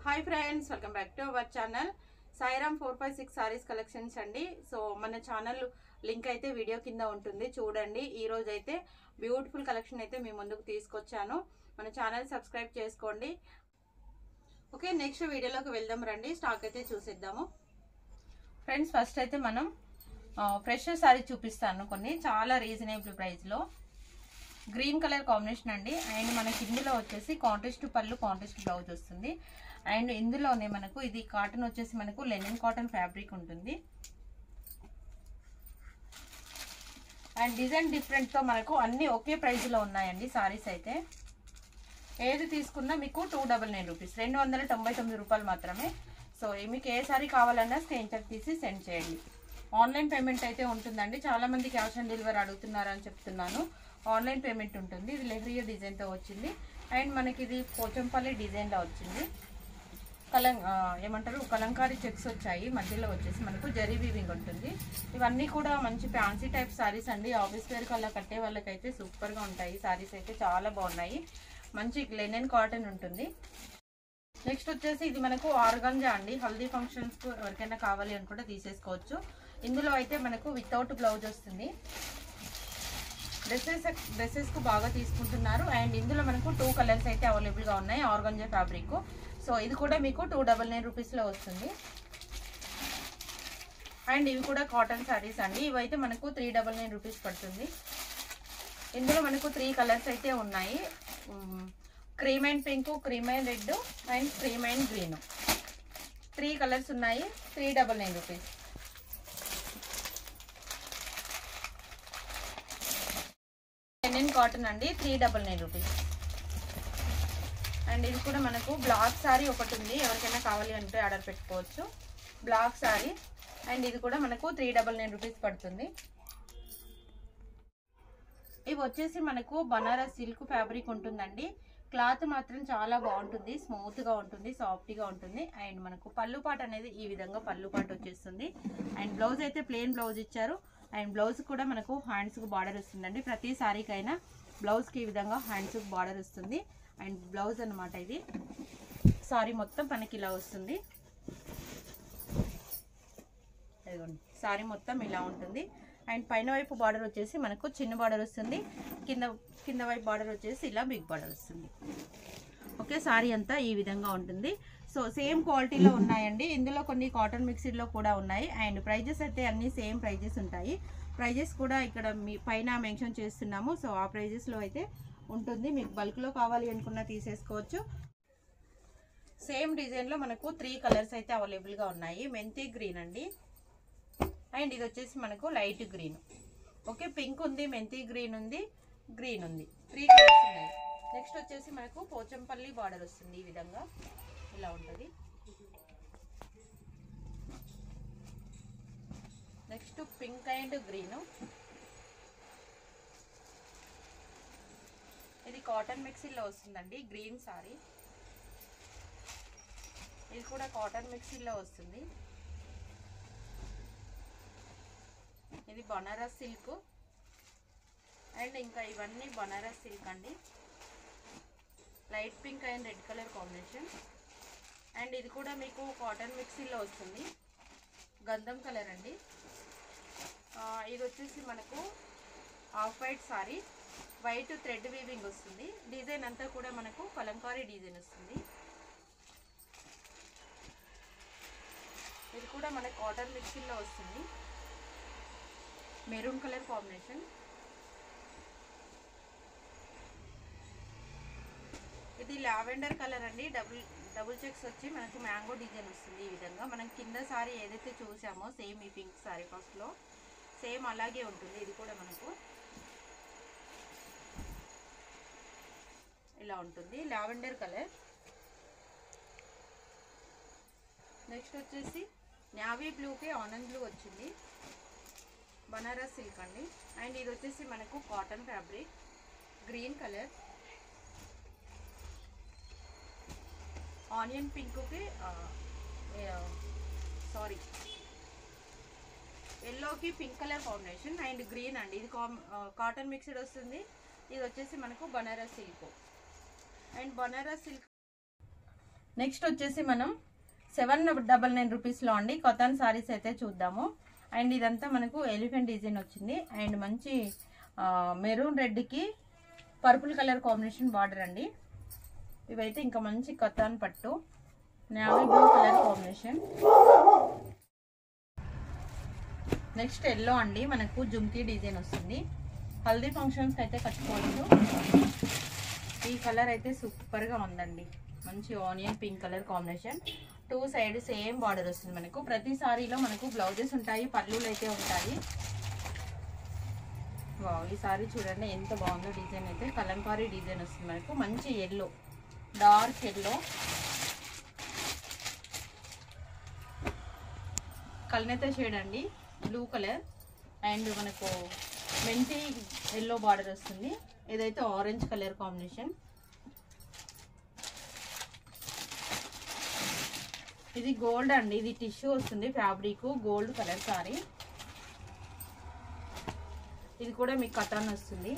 Hi friends, welcome back to our channel Sairam 456 saris collections అండి. So మన channel link అయితే video కింద ఉంటుంది, చూడండి. ఈ రోజు అయితే బ్యూటిఫుల్ కలెక్షన్ అయితే మీ ముందుకు తీసుకొచ్చాను. మన ఛానల్ సబ్స్క్రైబ్ చేసుకోండి. ఓకే, నెక్స్ట్ వీడియోలోకి వెళ్దాం రండి. స్టాక్ అయితే చూసేద్దాము. ఫ్రెండ్స్, ఫస్ట్ అయితే మనం ఫ్రెష్ సారీ చూపిస్తాను. కొన్ని చాలా రీజనబుల్ ప్రైస్లో గ్రీన్ కలర్ కాంబినేషన్ అండి. అండ్ మనకి ఇందులో వచ్చేసి కాంట్రాస్ట్ పళ్ళు, కాంట్రాస్ట్ బ్లౌజ్ వస్తుంది. అండ్ ఇందులోనే మనకు ఇది కాటన్ వచ్చేసి మనకు లెనిన్ కాటన్ ఫ్యాబ్రిక్ ఉంటుంది. అండ్ డిజైన్ డిఫరెంట్ తో మనకు అన్ని ఒకే ప్రైస్ లో ఉన్నాయండి. సారీస్ అయితే ఏది తీసుకున్నా మీకు 299 రూపీస్, 299 రూపాయలు మాత్రమే. సో మీకు ఏ సారీ కావాలన్నా స్క్రీన్ షాట్ తీసి సెండ్ చేయండి. ఆన్లైన్ పేమెంట్ అయితే ఉంటుందండి. చాలా మంది క్యాష్ ఆన్ డెలివరీ అడుగుతున్నారు అని చెప్తున్నాను. ఆన్లైన్ పేమెంట్ ఉంటుంది. ఇది లెహరియా డిజైన్తో వచ్చింది. అండ్ మనకి ఇది పోచంపల్లి డిజైన్లో వచ్చింది. ఏమంటారు, కలంకారీ చెక్స్ వచ్చాయి. మధ్యలో వచ్చేసి మనకు జరీ వీవింగ్ ఉంటుంది. ఇవన్నీ కూడా మంచి ఫ్యాన్సీ టైప్ సారీస్ అండి. ఆఫీస్ వేర్ కల్లా కట్టే వాళ్ళకైతే సూపర్గా ఉంటాయి. సారీస్ అయితే చాలా బాగున్నాయి. మంచి లెనిన్ కాటన్ ఉంటుంది. నెక్స్ట్ వచ్చేసి ఇది మనకు ఆర్గాంజా అండి. హల్దీ ఫంక్షన్స్కు ఎవరికైనా కావాలి అనుకుంటే తీసేసుకోవచ్చు. ఇందులో అయితే మనకు వితౌట్ బ్లౌజ్ వస్తుంది. డ్రెస్సెస్కు బాగా తీసుకుంటున్నారు. అండ్ ఇందులో మనకు 2 కలర్స్ అయితే అవైలబుల్గా ఉన్నాయి. Organza fabric. సో ఇది కూడా మీకు 299 రూపీస్లో వస్తుంది. అండ్ ఇవి కూడా కాటన్ శారీస్ అండి. ఇవైతే మనకు 399 రూపీస్ పడుతుంది. ఇందులో మనకు 3 కలర్స్ అయితే ఉన్నాయి. Cream and pink, cream and red and cream and green. 3 colours ఉన్నాయి. 399 రూపీస్. లెనిన్ కాటన్ అండి, 399 రూపీస్. అండ్ ఇది కూడా మనకు బ్లాక్ సారీ ఒకటి ఉంది. ఎవరికైనా కావాలి అంటే ఆర్డర్ పెట్టుకోవచ్చు. Black sorry. అండ్ ఇది కూడా మనకు 399 రూపీస్ పడుతుంది. ఇవి వచ్చేసి మనకు బనారస్ సిల్క్ ఫ్యాబ్రిక్ ఉంటుందండి. క్లాత్ మాత్రం చాలా బాగుంటుంది. స్మూత్గా ఉంటుంది, సాఫ్ట్గా ఉంటుంది. అండ్ మనకు పళ్ళు పాట అనేది ఈ విధంగా పళ్ళు పాట వచ్చేస్తుంది. అండ్ బ్లౌజ్ అయితే ప్లెయిన్ బ్లౌజ్ ఇచ్చారు. అండ్ బ్లౌజ్ కూడా మనకు హ్యాండ్స్కి బార్డర్ వస్తుందండి. ప్రతి సారీకైనా బ్లౌజ్కి ఈ విధంగా హ్యాండ్స్కి బార్డర్ వస్తుంది. అండ్ బ్లౌజ్ అనమాట ఇది. సారీ మొత్తం మనకి ఇలా వస్తుంది. ఇదిగోండి, సారీ మొత్తం ఇలా ఉంటుంది. అండ్ పైన వైపు బార్డర్ వచ్చేసి మనకు చిన్న బార్డర్ వస్తుంది. కింద వైపు బార్డర్ వచ్చేసి ఇలా బిగ్ బార్డర్ వస్తుంది. ఓకే, సారీ అంతా ఈ విధంగా ఉంటుంది. సో సేమ్ క్వాలిటీలో ఉన్నాయండి. ఇందులో కొన్ని కాటన్ మిక్స్డ్లో కూడా ఉన్నాయి. అండ్ ప్రైజెస్ అయితే అన్నీ సేమ్ ప్రైజెస్ ఉంటాయి. ప్రైజెస్ కూడా ఇక్కడ మీ పైన మెన్షన్ చేస్తున్నాము. సో ఆ ప్రైజెస్లో అయితే ఉంటుంది. మీకు బల్క్లో కావాలి అనుకున్నా తీసేసుకోవచ్చు. సేమ్ డిజైన్లో మనకు 3 కలర్స్ అయితే అవైలబుల్గా ఉన్నాయి. మెంతి గ్రీన్ అండి. అండ్ ఇది వచ్చేసి మనకు లైట్ గ్రీన్. ఓకే, పింక్ ఉంది, మెంతి గ్రీన్ ఉంది, గ్రీన్ ఉంది. 3 కలర్స్ ఉన్నాయి. నెక్స్ట్ వచ్చేసి మనకు పోచంపల్లి బార్డర్ వస్తుంది. ఈ విధంగా ఇలా ఉంటుంది. Next pink and green. ఇది కాటన్ మిక్సీలో వస్తుందండి. Green sorry. ఇది కూడా కాటన్ మిక్సీలో వస్తుంది. ఇది బనారస్ సిల్క్. అండ్ ఇంకా ఇవన్నీ బనారస్ సిల్క్ అండి. Light pink and red colour combination. And ఇది కూడా మీకు కాటన్ మిక్సీలో వస్తుంది. గంధం కలర్ అండి. ఇది వచ్చేసి మనకు off white sorry. White thread weaving వస్తుంది. డిజైన్ అంతా కూడా మనకు కలంకారీ డిజైన్ వస్తుంది. ఇది కూడా మనకు కాటన్ మిక్సీలో వస్తుంది. Maroon colour combination. ఇది లావెండర్ కలర్ అండి. డబుల్ చెక్స్ వచ్చి మనకు మ్యాంగో డిజైన్ వస్తుంది. ఈ విధంగా మనం కింద సారీ ఏదైతే చూసామో సేమ్ ఈ పింక్ సారీ ఫస్ట్లో సేమ్ అలాగే ఉంటుంది. ఇది కూడా మనకు ఇలా ఉంటుంది, లావెండర్ కలర్. నెక్స్ట్ వచ్చేసి నావీ బ్లూకి ఆనంద్ బ్లూ వచ్చింది. బనారస్ సిల్క్ అండి. అండ్ ఇది వచ్చేసి మనకు cotton fabric. Green colour. Onion పింక్కి ఎల్లోకి pink colour combination. And green అండి. ఇది కాటన్ మిక్స్డ్ వస్తుంది. ఇది వచ్చేసి మనకు Banaras silk. And Banaras silk next వచ్చేసి మనం 799 రూపీస్లో అండి కాటన్ సారీస్ అయితే చూద్దాము. అండ్ ఇదంతా మనకు ఎలిఫెంట్ డిజైన్ వచ్చింది అండ్ మంచి మెరూన్ రెడ్కి పర్పుల్ కలర్ కాంబినేషన్ బార్డర్ అండి. ఇవైతే ఇంకా మంచి కాటన్ పట్టు navy blue colour combination. Next yellow అండి మనకు జుమ్కీ డిజైన్ వస్తుంది. హల్దీ ఫంక్షన్స్కి అయితే కట్టుకోవచ్చు. ఈ కలర్ అయితే సూపర్గా ఉందండి. మంచి onion pink colour combination. 2 side same border వస్తుంది మనకు. ప్రతి సారీలో మనకు బ్లౌజెస్ ఉంటాయి, పళ్ళులు అయితే ఉంటాయి. వావ్, ఈ సారీ చూడండి ఎంత బాగుందో. డిజైన్ అయితే కలంకారీ డిజైన్ వస్తుంది మనకు. మంచి ఎల్లో, డార్క్ ఎల్లో, కల్నేత షేడ్ అండి, బ్లూ కలర్ అండ్ మనకు మెంతి ఎల్లో బార్డర్ వస్తుంది. ఇదైతే ఆరెంజ్ కలర్ కాంబినేషన్. ఇది గోల్డ్ అండి, ఇది టిష్యూ వస్తుంది ఫ్యాబ్రిక్, గోల్డ్ కలర్ సారీ. ఇది కూడా మీకు కతాన్ వస్తుంది.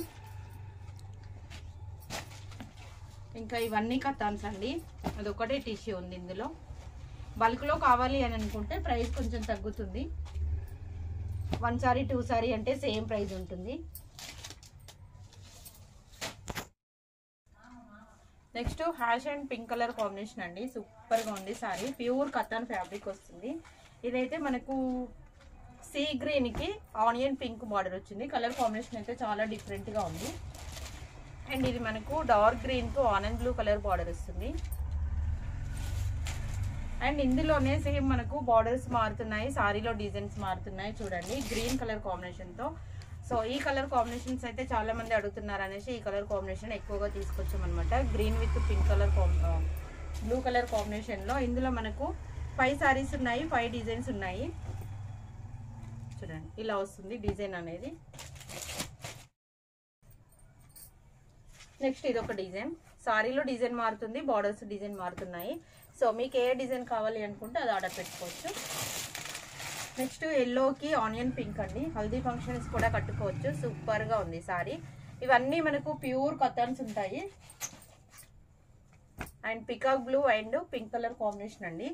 ఇంకా ఇవన్నీ కతాన్స్ అండి, అదొకటే టిష్యూ ఉంది ఇందులో. బల్క్లో కావాలి అని అనుకుంటే ప్రైస్ కొంచెం తగ్గుతుంది. 1 సారీ 2 సారీ అంటే సేమ్ ప్రైస్ ఉంటుంది. Next hash and pink colour combination అండి. సూపర్గా ఉంది సారీ. ప్యూర్ కతాన్ ఫ్యాబ్రిక్ వస్తుంది. ఇదైతే మనకు సీ గ్రీన్కి ఆనియన్ పింక్ బార్డర్ వచ్చింది. కలర్ కాంబినేషన్ అయితే చాలా డిఫరెంట్గా ఉంది. అండ్ ఇది మనకు డార్క్ గ్రీన్కు ఆనంద్ బ్లూ కలర్ బార్డర్ వస్తుంది. అండ్ ఇందులోనే సేమ్ మనకు బార్డర్స్ మారుతున్నాయి, సారీలో డిజైన్స్ మారుతున్నాయి. చూడండి గ్రీన్ కలర్ కాంబినేషన్తో. సో ఈ కలర్ కాంబినేషన్స్ అయితే చాలా మంది అడుగుతున్నారు అనేసి ఈ కలర్ కాంబినేషన్ ఎక్కువగా తీసుకొచ్చామన్నమాట. Green with pink colour blue colour కాంబినేషన్లో. ఇందులో మనకు 5 సారీస్ ఉన్నాయి, 5 డిజైన్స్ ఉన్నాయి. చూడండి ఇలా వస్తుంది డిజైన్ అనేది. నెక్స్ట్ ఇది ఒక డిజైన్. సారీలో డిజైన్ మారుతుంది, బార్డర్స్ డిజైన్ మారుతున్నాయి. సో మీకు ఏ డిజైన్ కావాలి అనుకుంటే అది ఆర్డర్ పెట్టుకోవచ్చు. నెక్స్ట్ ఎల్లోకి ఆనియన్ పింక్ అండి. హల్దీ ఫంక్షన్స్ కూడా కట్టుకోవచ్చు. సూపర్గా ఉంది సారీ. ఇవన్నీ మనకు ప్యూర్ కతాన్స్ ఉంటాయి. And peacock blue and pink colour combination అండి.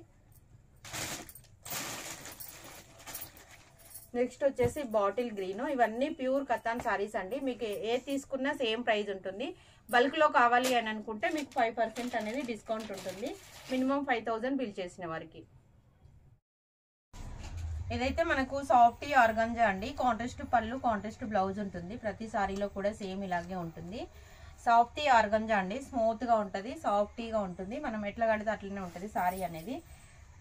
నెక్స్ట్ వచ్చేసి బాటిల్ గ్రీన్. ఇవన్నీ ప్యూర్ కతాన్ సారీస్ అండి. మీకు ఏ తీసుకున్నా సేమ్ ప్రైస్ ఉంటుంది. బల్క్లో కావాలి అని అనుకుంటే మీకు 5% అనేది డిస్కౌంట్ ఉంటుంది, మినిమం 5000 బిల్ చేసిన వారికి. ఇదైతే మనకు సాఫ్టీ ఆర్గంజా అండి. కాంట్రాస్ట్ పళ్ళు, కాంట్రాస్ట్ బ్లౌజ్ ఉంటుంది. ప్రతి సారీలో కూడా సేమ్ ఇలాగే ఉంటుంది. సాఫ్టీ ఆర్గంజా అండి. స్మూత్గా ఉంటుంది, సాఫ్టీగా ఉంటుంది. మనం ఎట్లా కడితే అట్లనే ఉంటుంది సారీ అనేది.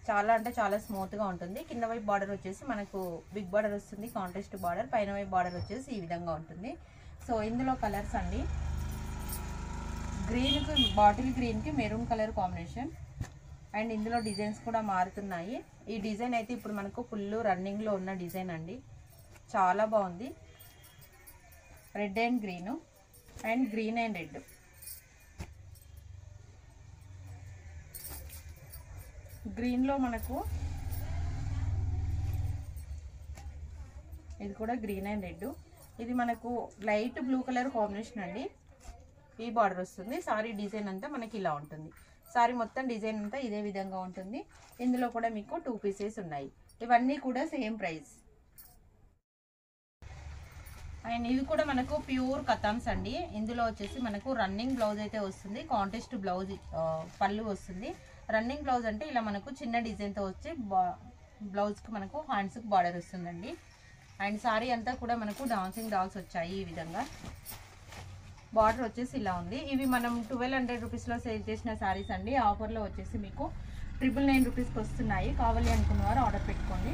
చాలా అంటే చాలా స్మూత్గా ఉంటుంది. కింద వైపు బార్డర్ వచ్చేసి మనకు బిగ్ బార్డర్ వస్తుంది, కాంట్రాస్ట్ బార్డర్. పైన వైపు బార్డర్ వచ్చేసి ఈ విధంగా ఉంటుంది. సో ఇందులో కలర్స్ అండి. గ్రీన్కి, బాటిల్ గ్రీన్కి మెరూన్ కలర్ కాంబినేషన్. అండ్ ఇందులో డిజైన్స్ కూడా మారుతున్నాయి. ఈ డిజైన్ అయితే ఇప్పుడు మనకు ఫుల్ రన్నింగ్లో ఉన్న డిజైన్ అండి. చాలా బాగుంది. Red and green and green and red. గ్రీన్లో మనకు ఇది కూడా గ్రీన్ అండ్ రెడ్. ఇది మనకు లైట్ బ్లూ కలర్ కాంబినేషన్ అండి. ఈ బార్డర్ వస్తుంది. సారీ డిజైన్ అంతా మనకి ఇలా ఉంటుంది. సారీ మొత్తం డిజైన్ అంతా ఇదే విధంగా ఉంటుంది. ఇందులో కూడా మీకు 2 పీసెస్ ఉన్నాయి. ఇవన్నీ కూడా సేమ్ ప్రైస్. అండ్ ఇవి కూడా మనకు ప్యూర్ కతాన్స్ అండి. ఇందులో వచ్చేసి మనకు రన్నింగ్ బ్లౌజ్ అయితే వస్తుంది, కాంట్రాస్ట్ బ్లౌజ్ పళ్ళు వస్తుంది. రన్నింగ్ బ్లౌజ్ అంటే ఇలా మనకు చిన్న డిజైన్తో వచ్చి బ్లౌజ్కి మనకు హ్యాండ్స్కి బార్డర్ వస్తుందండి. అండ్ సారీ అంతా కూడా మనకు డాన్సింగ్ డాల్స్ వచ్చాయి. ఈ విధంగా బార్డర్ వచ్చేసి ఇలా ఉంది. ఇవి మనం 1200 రూపీస్లో సేల్ చేసిన సారీస్ అండి. ఆఫర్లో వచ్చేసి మీకు 999 రూపీస్కి వస్తున్నాయి. కావాలి అనుకున్న వారు ఆర్డర్ పెట్టుకోండి.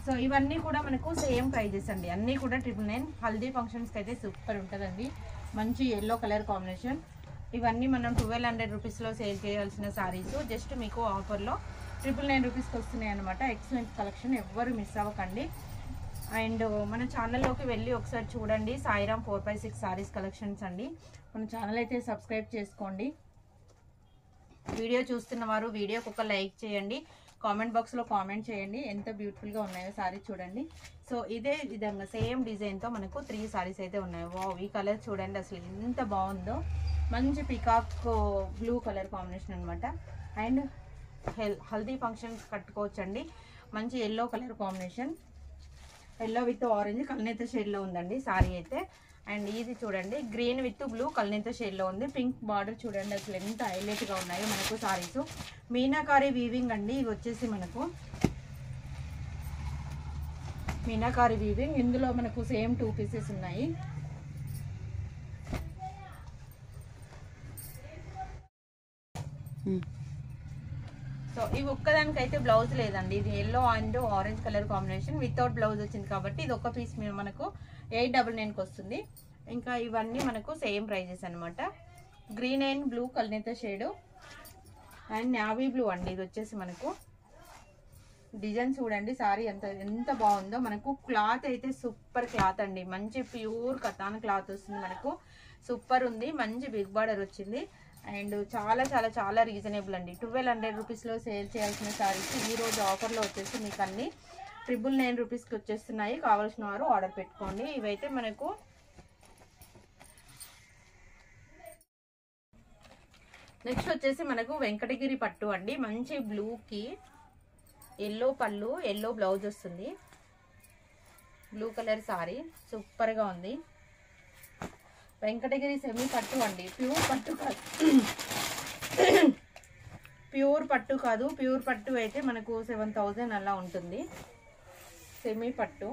సో ఇవన్నీ కూడా మనకు సేమ్ ప్రైజెస్ అండి. అన్నీ కూడా 999. హల్దీ ఫంక్షన్స్కి అయితే సూపర్ ఉంటుందండి. మంచి ఎల్లో కలర్ కాంబినేషన్. ఇవన్నీ మనం 1200 రూపీస్లో సేల్ చేయాల్సిన సారీస్ జస్ట్ మీకు ఆఫర్లో 999 రూపీస్కి వస్తున్నాయి అనమాట. ఎక్సలెంట్ కలెక్షన్, ఎవ్వరు మిస్ అవ్వకండి. అండ్ మన ఛానల్లోకి వెళ్ళి ఒకసారి చూడండి. సాయిరామ్ 456 సారీస్ కలెక్షన్స్ అండి. మన ఛానల్ అయితే సబ్స్క్రైబ్ చేసుకోండి. వీడియో చూస్తున్న వారు వీడియోకి ఒక లైక్ చేయండి. కామెంట్ బాక్స్లో కామెంట్ చేయండి ఎంత బ్యూటిఫుల్గా ఉన్నాయో సారీ చూడండి. సో ఇదే విధంగా సేమ్ డిజైన్తో మనకు 3 సారీస్ అయితే ఉన్నాయి. వావ్, ఈ కలర్ చూడండి అసలు ఎంత బాగుందో. మంచి పికాక్ బ్లూ కలర్ కాంబినేషన్ అనమాట. అండ్ హల్దీ ఫంక్షన్స్ కట్టుకోవచ్చండి. మంచి yellow colour combination, yellow with orange కల్నేత షేడ్లో ఉందండి సారీ అయితే. అండ్ ఇది చూడండి గ్రీన్ విత్ బ్లూ కల్నేత షేడ్లో ఉంది. పింక్ బార్డర్ చూడండి అసలు ఎంత హైలైట్గా ఉన్నాయో మనకు సారీస్. మీనాకారి వీవింగ్ అండి. ఇవి వచ్చేసి మనకు మీనాకారి వీవింగ్. ఇందులో మనకు సేమ్ 2 పీసెస్ ఉన్నాయి. సో ఇవి ఒక్కదానికైతే బ్లౌజ్ లేదండి. ఇది yellow and orange colour combination without blouse వచ్చింది కాబట్టి ఇది ఒక పీస్ మనకు 899కి వస్తుంది. ఇంకా ఇవన్నీ మనకు సేమ్ ప్రైజెస్ అనమాట. గ్రీన్ అండ్ బ్లూ కల్నేత షేడు అండ్ నావీ బ్లూ అండి. ఇది వచ్చేసి మనకు డిజైన్ చూడండి సారీ ఎంత బాగుందో. మనకు క్లాత్ అయితే సూపర్ క్లాత్ అండి. మంచి ప్యూర్ కతాన్ క్లాత్ వస్తుంది మనకు. సూపర్ ఉంది. మంచి బిగ్ బార్డర్ వచ్చింది. అండ్ చాలా చాలా చాలా రీజనబుల్ అండి. 1200 రూపీస్లో సేల్ చేయాల్సిన సారీస్ ఈరోజు ఆఫర్లో వచ్చేసి మీకు అన్ని 999 రూపీస్కి వచ్చేస్తున్నాయి. కావాల్సిన వారు ఆర్డర్ పెట్టుకోండి. ఇవైతే మనకు నెక్స్ట్ వచ్చేసి మనకు వెంకటగిరి పట్టు అండి. మంచి బ్లూకి ఎల్లో పళ్ళు, ఎల్లో బ్లౌజ్ వస్తుంది. బ్లూ కలర్ సారీ సూపర్గా ఉంది. వెంకటగిరి సెమీ పట్టు అండి. ప్యూర్ పట్టు కాదు, ప్యూర్ పట్టు కాదు. ప్యూర్ పట్టు అయితే మనకు 7000 అలా ఉంటుంది. సెమీ పట్టు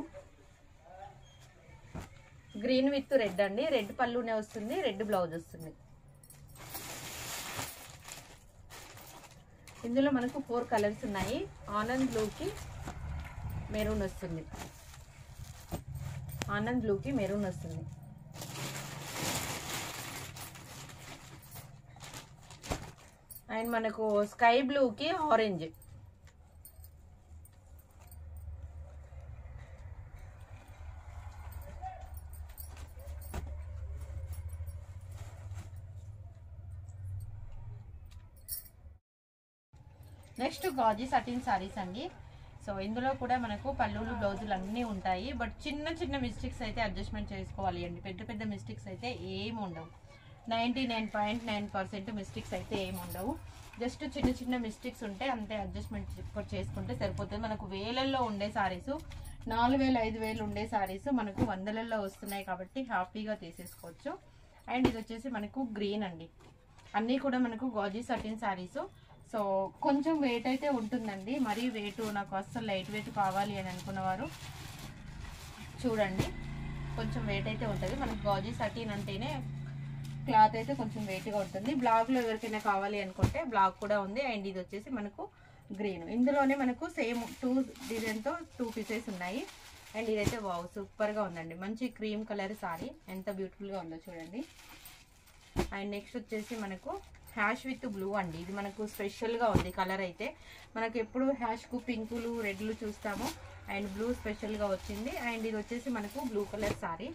గ్రీన్ విత్ రెడ్ అండి. రెడ్ పళ్ళునే వస్తుంది, రెడ్ బ్లౌజ్ వస్తుంది. ఇందులో మనకు 4 కలర్స్ ఉన్నాయి. ఆనంద్ బ్లూకి మెరూన్ వస్తుంది. ఆనంద్ బ్లూకి మెరూన్ వస్తుంది. అండ్ మనకు స్కై బ్లూకి orange. Next Ghazi satin saris అండి. సో ఇందులో కూడా మనకు పళ్ళులు బ్లౌజులు అన్నీ ఉంటాయి. బట్ చిన్న చిన్న మిస్టేక్స్ అయితే అడ్జస్ట్మెంట్ చేసుకోవాలి అండి. పెద్ద పెద్ద మిస్టేక్స్ అయితే ఏమి ఉండవు. 99.9% మిస్టేక్స్ అయితే ఏమి ఉండవు. జస్ట్ చిన్న చిన్న మిస్టేక్స్ ఉంటే అంతే, అడ్జస్ట్మెంట్ చేసుకుంటే సరిపోతుంది. మనకు వేలల్లో ఉండే సారీస్ 4000 5000 ఉండే సారీస్ మనకు 100లలో వస్తున్నాయి కాబట్టి హ్యాపీగా తీసేసుకోవచ్చు. అండ్ ఇది వచ్చేసి మనకు గ్రీన్ అండి. అన్నీ కూడా మనకు గాజీ సటిన్ సారీస్. సో కొంచెం వెయిట్ అయితే ఉంటుందండి. మరీ వెయిట్ నాకు అస్సలు లైట్ వెయిట్ కావాలి అని అనుకున్నవారు చూడండి, కొంచెం వెయిట్ అయితే ఉంటుంది. మనకు గాజీ సటిన్ అంటేనే క్లాత్ అయితే కొంచెం వెయిట్గా ఉంటుంది. బ్లాక్లో ఎవరికైనా కావాలి అనుకుంటే బ్లాక్ కూడా ఉంది. అండ్ ఇది వచ్చేసి మనకు గ్రీన్. ఇందులోనే మనకు సేమ్ 2 డిజైన్తో 2 పీసెస్ ఉన్నాయి. అండ్ ఇదైతే వావ్ సూపర్గా ఉందండి. మంచి క్రీమ్ కలర్ సారీ ఎంత బ్యూటిఫుల్గా ఉందో చూడండి. అండ్ నెక్స్ట్ వచ్చేసి మనకు హ్యాష్ విత్ బ్లూ అండి. ఇది మనకు స్పెషల్గా ఉంది కలర్ అయితే. మనకు ఎప్పుడు హ్యాష్కు పింకులు రెడ్లు చూస్తాము. అండ్ బ్లూ స్పెషల్గా వచ్చింది. అండ్ ఇది వచ్చేసి మనకు బ్లూ కలర్ సారీ.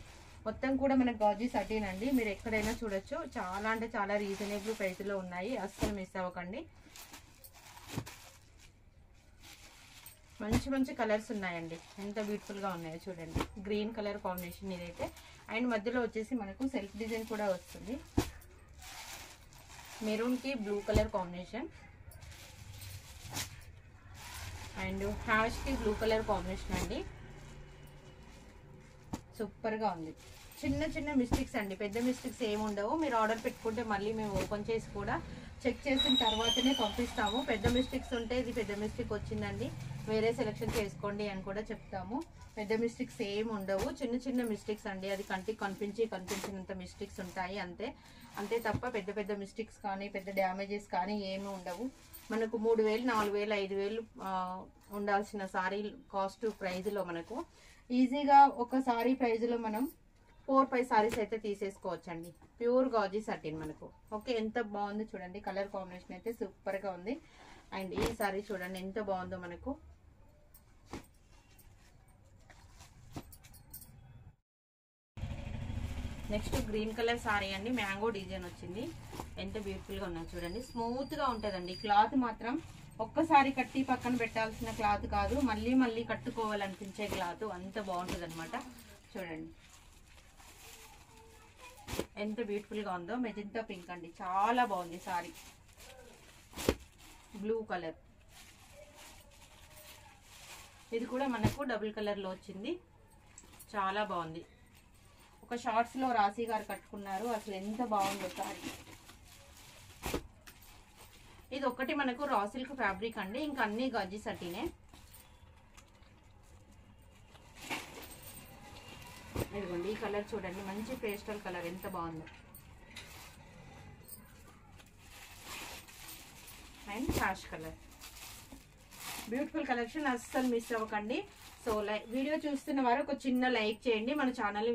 మొత్తం కూడా మనకు గాజీ సటిన్ అండి. మీరు ఎక్కడైనా చూడొచ్చు. చాలా అంటే చాలా రీజనబుల్ ప్రైస్లో ఉన్నాయి. అస్సలు మిస్ అవ్వకండి. మంచి మంచి కలర్స్ ఉన్నాయండి. ఎంత బ్యూటిఫుల్గా ఉన్నాయో చూడండి. గ్రీన్ కలర్ కాంబినేషన్ ఇదైతే. అండ్ మధ్యలో వచ్చేసి మనకు సెల్ఫ్ డిజైన్ కూడా వస్తుంది. మెరూన్కి బ్లూ కలర్ కాంబినేషన్ అండ్ హ్యాష్కి బ్లూ కలర్ కాంబినేషన్ అండి. సూపర్గా ఉంది. చిన్న చిన్న మిస్టేక్స్ అండి, పెద్ద మిస్టేక్స్ ఏమి ఉండవు. మీరు ఆర్డర్ పెట్టుకుంటే మళ్ళీ మేము ఓపెన్ చేసి కూడా చెక్ చేసిన తర్వాతనే పంపిస్తాము. పెద్ద మిస్టేక్స్ ఉంటే ఇది పెద్ద మిస్టేక్ వచ్చిందండి, వేరే సెలెక్షన్ చేసుకోండి అని కూడా చెప్తాము. పెద్ద మిస్టేక్స్ ఏమి ఉండవు. చిన్న చిన్న మిస్టేక్స్ అండి. అది కంటికి కనిపించినంత మిస్టేక్స్ ఉంటాయి అంతే. అంతే తప్ప పెద్ద పెద్ద మిస్టేక్స్ కానీ పెద్ద డ్యామేజెస్ కానీ ఏమి ఉండవు. మనకు 3000 4000 5000 ఉండాల్సిన సారీ కాస్ట్ ప్రైజ్లో మనకు ఈజీగా ఒక సారీ ప్రైజ్లో మనం 4-5 సారీస్ అయితే తీసేసుకోవచ్చండి. ప్యూర్ గాజీ సటిన్ మనకు. ఓకే, ఎంత బాగుంది చూడండి. కలర్ కాంబినేషన్ అయితే సూపర్గా ఉంది. అండ్ ఈ సారీ చూడండి ఎంత బాగుందో మనకు. నెక్స్ట్ గ్రీన్ కలర్ సారీ అండి. మ్యాంగో డిజైన్ వచ్చింది. ఎంత బ్యూటిఫుల్గా ఉన్నది చూడండి. స్మూత్గా ఉంటుందండి. క్లాత్ మాత్రం ఒక్కసారి కట్టి పక్కన పెట్టాల్సిన క్లాత్ కాదు, మళ్ళీ మళ్ళీ కట్టుకోవాలనిపించే క్లాత్. అంత బాగుంటుంది అనమాట. చూడండి ఎంత బ్యూటిఫుల్గా ఉందో. మెజెంటా పింక్ అండి, చాలా బాగుంది సారీ. బ్లూ కలర్, ఇది కూడా మనకు డబుల్ కలర్లో వచ్చింది, చాలా బాగుంది. ఒక షార్ట్స్లో రాశి గారు కట్టుకున్నారు, అసలు ఎంత బాగుందో సారీ. ఇది ఒకటి మనకు రా సిల్క్ ఫ్యాబ్రిక్ అండి, ఇంకా అన్ని గజ్జి సటీనే. ఇదిగోండి ఈ కలర్ చూడండి, మంచి పేస్టల్ కలర్, ఎంత బాగుందో. And ash colour, beautiful collection, అస్సలు మిస్ అవ్వకండి. సో వీడియో చూస్తున్న వారు ఒక చిన్న లైక్ చేయండి, మన ఛానల్ని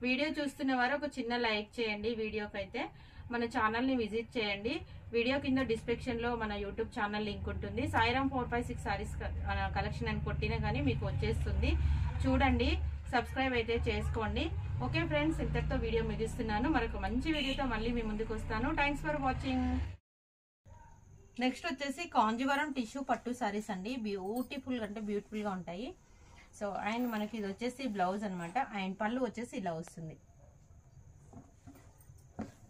వీడియో చూస్తున్న వారు ఒక చిన్న లైక్ చేయండి. వీడియోకి అయితే మన ఛానల్ని విజిట్ చేయండి. వీడియో కింద డిస్క్రిప్షన్లో మన యూట్యూబ్ ఛానల్ లింక్ ఉంటుంది. సాయిరామ్ 456 సారీస్ కలెక్షన్ అని కొట్టినా కానీ మీకు వచ్చేస్తుంది, చూడండి, సబ్స్క్రైబ్ అయితే చేసుకోండి. ఓకే ఫ్రెండ్స్, ఇంతటితో వీడియో ముగిస్తున్నాను. మరొక మంచి వీడియోతో మళ్ళీ మీ ముందుకు వస్తాను. Thanks for watching. నెక్స్ట్ వచ్చేసి కాంజీవరం టిష్యూ పట్టు సారీస్ అండి, బ్యూటిఫుల్ అంటే బ్యూటిఫుల్గా ఉంటాయి. సో అండ్ మనకి ఇది వచ్చేసి బ్లౌజ్ అనమాట. అండ్ పళ్ళు వచ్చేసి ఇలా వస్తుంది,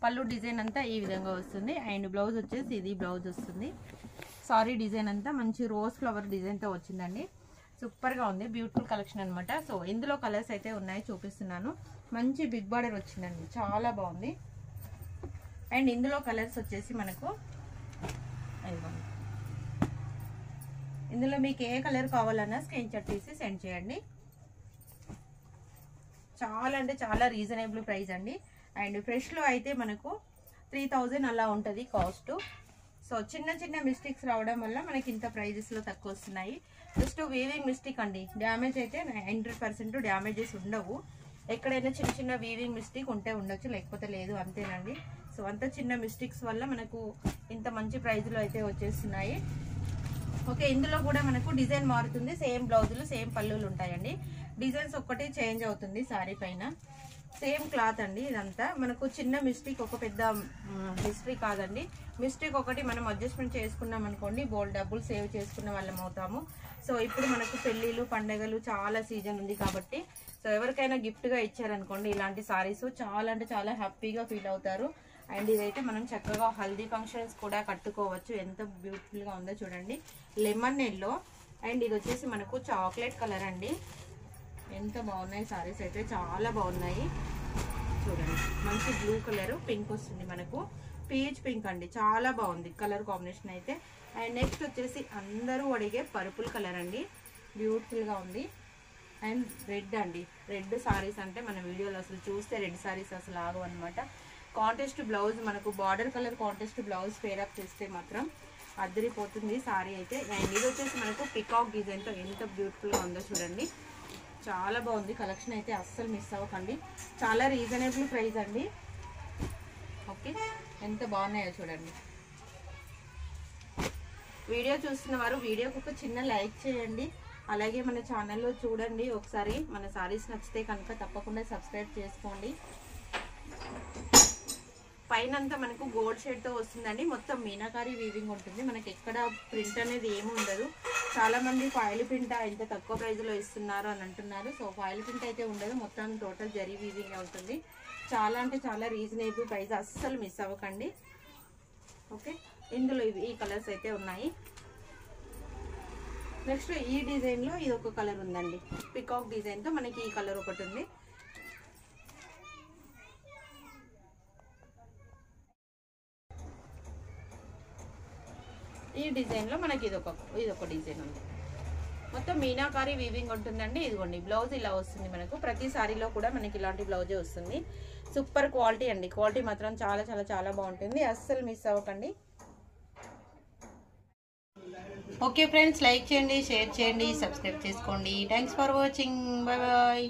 పళ్ళు డిజైన్ అంతా ఈ విధంగా వస్తుంది. అండ్ బ్లౌజ్ వచ్చేసి ఇది బ్లౌజ్ వస్తుంది. సారీ డిజైన్ అంతా మంచి రోజ్ ఫ్లవర్ డిజైన్తో వచ్చిందండి, సూపర్గా ఉంది, బ్యూటిఫుల్ కలెక్షన్ అనమాట. సో ఇందులో కలర్స్ అయితే ఉన్నాయి, చూపిస్తున్నాను. మంచి బిగ్ బార్డర్ వచ్చిందండి, చాలా బాగుంది. అండ్ ఇందులో కలర్స్ వచ్చేసి మనకు ఇందులో మీకు ఏ కలర్ కావాలన్నా స్క్రీన్ షాట్ తీసి సెండ్ చేయండి. చాలా అంటే చాలా రీజనబుల్ ప్రైస్ అండి. అండ్ ఫ్రెష్లో అయితే మనకు 3000 అలా ఉంటుంది కాస్ట్. సో చిన్న చిన్న మిస్టేక్స్ రావడం వల్ల మనకి ఇంత ప్రైజెస్లో తక్కువ వస్తున్నాయి. జస్ట్ వీవింగ్ మిస్టేక్ అండి, డ్యామేజ్ అయితే 100% డ్యామేజెస్ ఉండవు. ఎక్కడైనా చిన్న చిన్న వీవింగ్ మిస్టేక్ ఉంటే ఉండొచ్చు, లేకపోతే లేదు, అంతేనండి. సో అంత చిన్న మిస్టేక్స్ వల్ల మనకు ఇంత మంచి ప్రైజ్లో అయితే వచ్చేస్తున్నాయి. ఓకే, ఇందులో కూడా మనకు డిజైన్ మారుతుంది, సేమ్ బ్లౌజులు సేమ్ పళ్ళులు ఉంటాయండి. డిజైన్స్ ఒక్కటి చేంజ్ అవుతుంది సారీ పైన, సేమ్ క్లాత్ అండి. ఇదంతా మనకు చిన్న మిస్టేక్, ఒక పెద్ద హిస్టరీ కాదండి. మిస్టేక్ ఒకటి మనం అడ్జస్ట్మెంట్ చేసుకున్నాం అనుకోండి, బోల్డ్ డబ్బులు సేవ్ చేసుకున్న వాళ్ళం అవుతాము. సో ఇప్పుడు మనకు పెళ్ళిళ్ళు పండగలు చాలా సీజన్ ఉంది కాబట్టి, సో ఎవరికైనా గిఫ్ట్గా ఇచ్చారనుకోండి ఇలాంటి సారీస్, చాలా అంటే చాలా హ్యాపీగా ఫీల్ అవుతారు. అండ్ ఇదైతే మనం చక్కగా హల్దీ ఫంక్షన్స్ కూడా కట్టుకోవచ్చు, ఎంత బ్యూటిఫుల్గా ఉందో చూడండి, లెమన్ ఎల్లో. అండ్ ఇది వచ్చేసి మనకు చాక్లెట్ కలర్ అండి, ఎంత బాగున్నాయి సారీస్ అయితే, చాలా బాగున్నాయి చూడండి. మంచి బ్లూ కలర్, పింక్ వస్తుంది మనకు, పీచ్ పింక్ అండి, చాలా బాగుంది కలర్ కాంబినేషన్ అయితే. అండ్ నెక్స్ట్ వచ్చేసి అందరూ అడిగే పర్పుల్ కలర్ అండి, బ్యూటిఫుల్గా ఉంది. అండ్ రెడ్ అండి, రెడ్ సారీస్ అంటే మన వీడియోలో అసలు చూస్తే రెడ్ సారీస్ అసలు ఆగవు అనమాట. కాంటెస్ట్ బ్లౌజ్ మనకు border colour contest blouse pair up చేస్తే మాత్రం అద్దరిపోతుంది సారీ అయితే. అండ్ ఇది వచ్చేసి మనకు పికాక్ డిజైన్తో ఎంత బ్యూటిఫుల్గా ఉందో చూడండి, చాలా బాగుంది కలెక్షన్ అయితే, అస్సలు మిస్ అవ్వకండి. చాలా రీజనబుల్ ప్రైస్ అండి. ఓకే, ఎంత బాగున్నాయో చూడండి. వీడియో చూస్తున్న వారు వీడియోకి ఒక చిన్న లైక్ చేయండి, అలాగే మన ఛానల్లో చూడండి ఒకసారి. మన సారీస్ నచ్చితే కనుక తప్పకుండా సబ్స్క్రైబ్ చేసుకోండి. పైన అంతా మనకు గోల్డ్ షేడ్తో వస్తుందండి, మొత్తం మీనాకారి వీవింగ్ ఉంటుంది, మనకి ఎక్కడ ప్రింట్ అనేది ఏమి ఉండదు. చాలా మంది ఫాయిల్ ప్రింట్ ఇంత తక్కువ ప్రైస్లో ఇస్తున్నారు అని అంటున్నారు. సో ఫాయిల్ ప్రింట్ అయితే ఉండదు, మొత్తం టోటల్ జరీ వీవింగ్ ఉంటుంది. చాలా అంటే చాలా రీజనబుల్ ప్రైస్, అస్సలు మిస్ అవ్వకండి. ఓకే, ఇందులో ఈ కలర్స్ అయితే ఉన్నాయి. నెక్స్ట్ ఈ డిజైన్లో ఇది ఒక కలర్ ఉందండి, పికాక్ డిజైన్తో మనకి ఈ కలర్ ఒకటి ఉంది. ఈ డిజైన్లో మనకి ఇదొక డిజైన్ ఉంది, మొత్తం మీనాకారి వీవింగ్ ఉంటుందండి. ఇదిగోండి బ్లౌజ్ ఇలా వస్తుంది మనకు, ప్రతి సారీలో కూడా మనకి ఇలాంటి బ్లౌజే వస్తుంది. సూపర్ క్వాలిటీ అండి, క్వాలిటీ మాత్రం చాలా చాలా చాలా బాగుంటుంది, అస్సలు మిస్ అవ్వకండి. ఓకే ఫ్రెండ్స్, లైక్ చేయండి, షేర్ చేయండి, సబ్స్క్రైబ్ చేసుకోండి. Thanks for watching, bye bye.